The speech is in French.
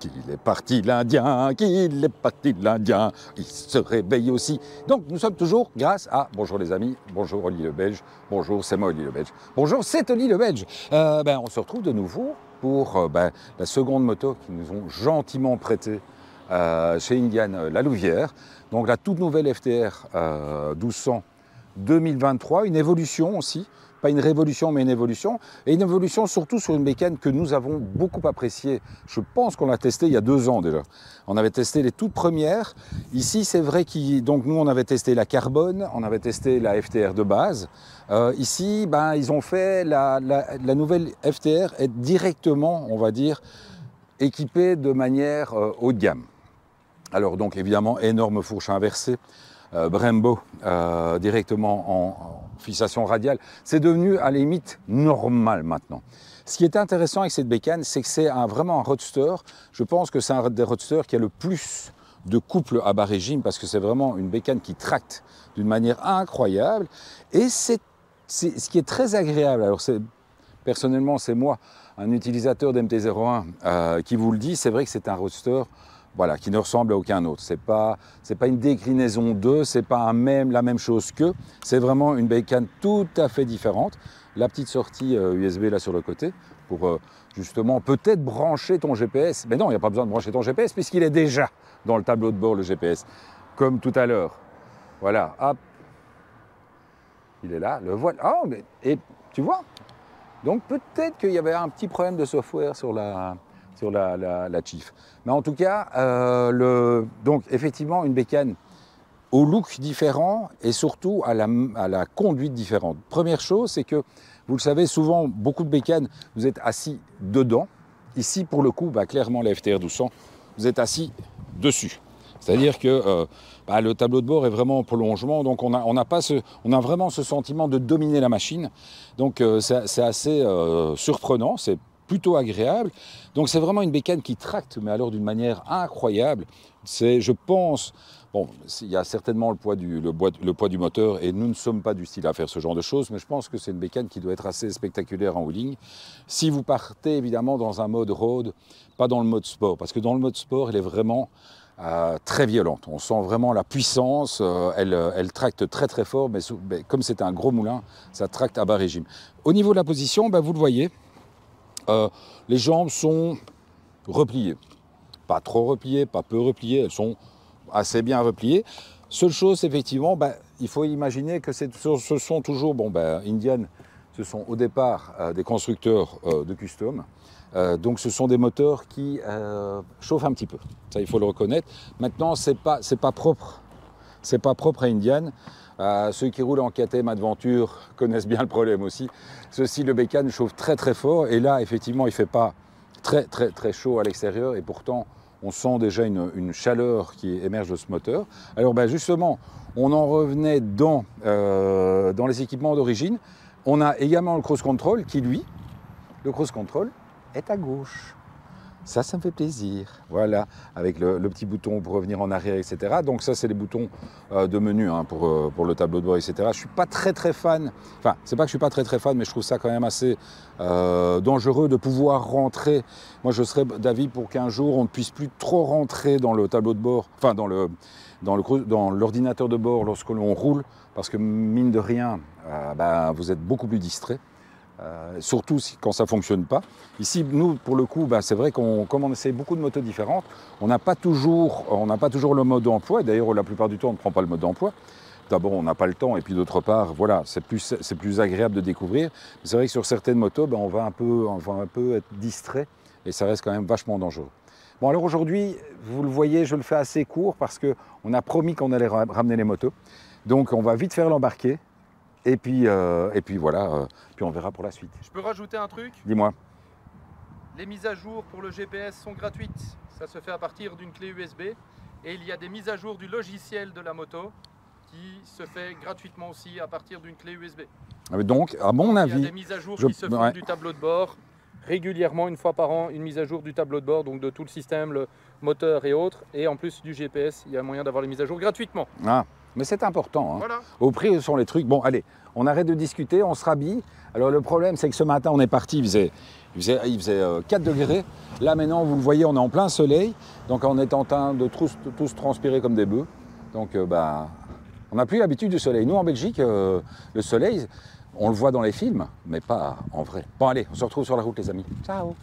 qu'il est parti l'Indien, qu'il est parti l'Indien, il se réveille aussi. Donc nous sommes toujours grâce à, bonjour les amis, bonjour Oli le Belge, bonjour c'est moi Oli le Belge, bonjour c'est Oli le Belge. On se retrouve de nouveau pour la seconde moto qu'ils nous ont gentiment prêtée chez Indian La Louvière. Donc la toute nouvelle FTR 1200 2023, une évolution aussi. Pas une révolution, mais une évolution. Et une évolution surtout sur une bécane que nous avons beaucoup appréciée. Je pense qu'on l'a testée il y a 2 ans déjà. On avait testé les toutes premières. Ici, c'est vrai donc nous, on avait testé la carbone, on avait testé la FTR de base. Ici, ils ont fait la nouvelle FTR est directement, on va dire, équipée de manière haut de gamme. Alors donc évidemment, énorme fourche inversée. Brembo directement en fixation radiale, c'est devenu à la limite normal maintenant. Ce qui est intéressant avec cette bécane, c'est que c'est vraiment un roadster. Je pense que c'est un des roadsters qui a le plus de couple à bas régime parce que c'est vraiment une bécane qui tracte d'une manière incroyable. Et c'est ce qui est très agréable. Alors personnellement, c'est moi, un utilisateur d'MT-01 qui vous le dit, c'est vrai que c'est un roadster qui ne ressemble à aucun autre. C'est pas une déclinaison d'eux, c'est pas la même chose qu'eux. C'est vraiment une bécane tout à fait différente. La petite sortie USB là sur le côté pour justement peut-être brancher ton GPS. Mais non, il n'y a pas besoin de brancher ton GPS puisqu'il est déjà dans le tableau de bord le GPS, comme tout à l'heure. Voilà, hop, il est là, le voilà. Oh, et tu vois. Donc peut-être qu'il y avait un petit problème de software sur la Chief. Mais en tout cas, donc effectivement, une bécane au look différent et surtout à la conduite différente. Première chose, c'est que, vous le savez, souvent, beaucoup de bécanes, vous êtes assis dedans. Ici, pour le coup, clairement, la FTR 1200, vous êtes assis dessus. C'est-à-dire que le tableau de bord est vraiment en prolongement, donc on a vraiment ce sentiment de dominer la machine. Donc c'est assez surprenant, c'est plutôt agréable. Donc c'est vraiment une bécane qui tracte, mais alors d'une manière incroyable. Je pense, il y a certainement le poids du moteur, et nous ne sommes pas du style à faire ce genre de choses, mais je pense que c'est une bécane qui doit être assez spectaculaire en wheeling. Si vous partez évidemment dans un mode road, pas dans le mode sport, parce que dans le mode sport, elle est vraiment très violente. On sent vraiment la puissance, elle tracte très très fort, mais comme c'est un gros moulin, ça tracte à bas régime. Au niveau de la position, vous le voyez, les jambes sont repliées. Pas trop repliées, pas peu repliées, elles sont assez bien repliées. Seule chose, effectivement, il faut imaginer que ce sont toujours, Indian, ce sont au départ des constructeurs de custom. Donc ce sont des moteurs qui chauffent un petit peu. Ça, il faut le reconnaître. Maintenant, c'est pas propre. C'est pas propre à Indian. Ceux qui roulent en KTM Adventure connaissent bien le problème aussi. Ceci, le bécane chauffe très très fort et là, effectivement, il ne fait pas très très très chaud à l'extérieur et pourtant, on sent déjà une chaleur qui émerge de ce moteur. Alors justement, on en revenait dans les équipements d'origine. On a également le cruise control qui, lui, le cruise control est à gauche. Ça me fait plaisir. Voilà, avec le petit bouton pour revenir en arrière, etc. Donc ça, c'est les boutons de menu pour le tableau de bord, etc. Je ne suis pas très très fan. Enfin, c'est pas que je ne suis pas très très fan, mais je trouve ça quand même assez dangereux de pouvoir rentrer. Moi, je serais d'avis pour qu'un jour, on ne puisse plus trop rentrer dans le tableau de bord, enfin dans l'ordinateur de bord lorsque l'on roule, parce que mine de rien, vous êtes beaucoup plus distrait. Surtout quand ça ne fonctionne pas. Ici, nous, pour le coup, c'est vrai comme on essaie beaucoup de motos différentes, on n'a pas toujours le mode d'emploi. D'ailleurs, la plupart du temps, on ne prend pas le mode d'emploi. D'abord, on n'a pas le temps, et puis d'autre part, voilà, c'est plus agréable de découvrir. C'est vrai que sur certaines motos, on va un peu être distrait, et ça reste quand même vachement dangereux. Bon, alors aujourd'hui, vous le voyez, je le fais assez court, parce qu'on a promis qu'on allait ramener les motos. Donc, on va vite faire l'embarquer. Et puis voilà, puis on verra pour la suite. Je peux rajouter un truc? Dis-moi. Les mises à jour pour le GPS sont gratuites. Ça se fait à partir d'une clé USB. Et il y a des mises à jour du logiciel de la moto qui se fait gratuitement aussi à partir d'une clé USB. Donc, à mon avis... Il y a des mises à jour qui se font du tableau de bord. Régulièrement, une fois par an, une mise à jour du tableau de bord, donc de tout le système, le moteur et autres. Et en plus du GPS, il y a moyen d'avoir les mises à jour gratuitement. Ah, Mais c'est important. Hein. Voilà. Au prix où sont les trucs. Bon, allez, on arrête de discuter, on se rhabille. Alors le problème, c'est que ce matin, on est parti, il faisait 4 degrés. Là, maintenant, vous le voyez, on est en plein soleil. Donc, on est en train de tous transpirer comme des bœufs. Donc, on n'a plus l'habitude du soleil. Nous, en Belgique, le soleil, on le voit dans les films, mais pas en vrai. Bon, allez, on se retrouve sur la route, les amis. Ciao!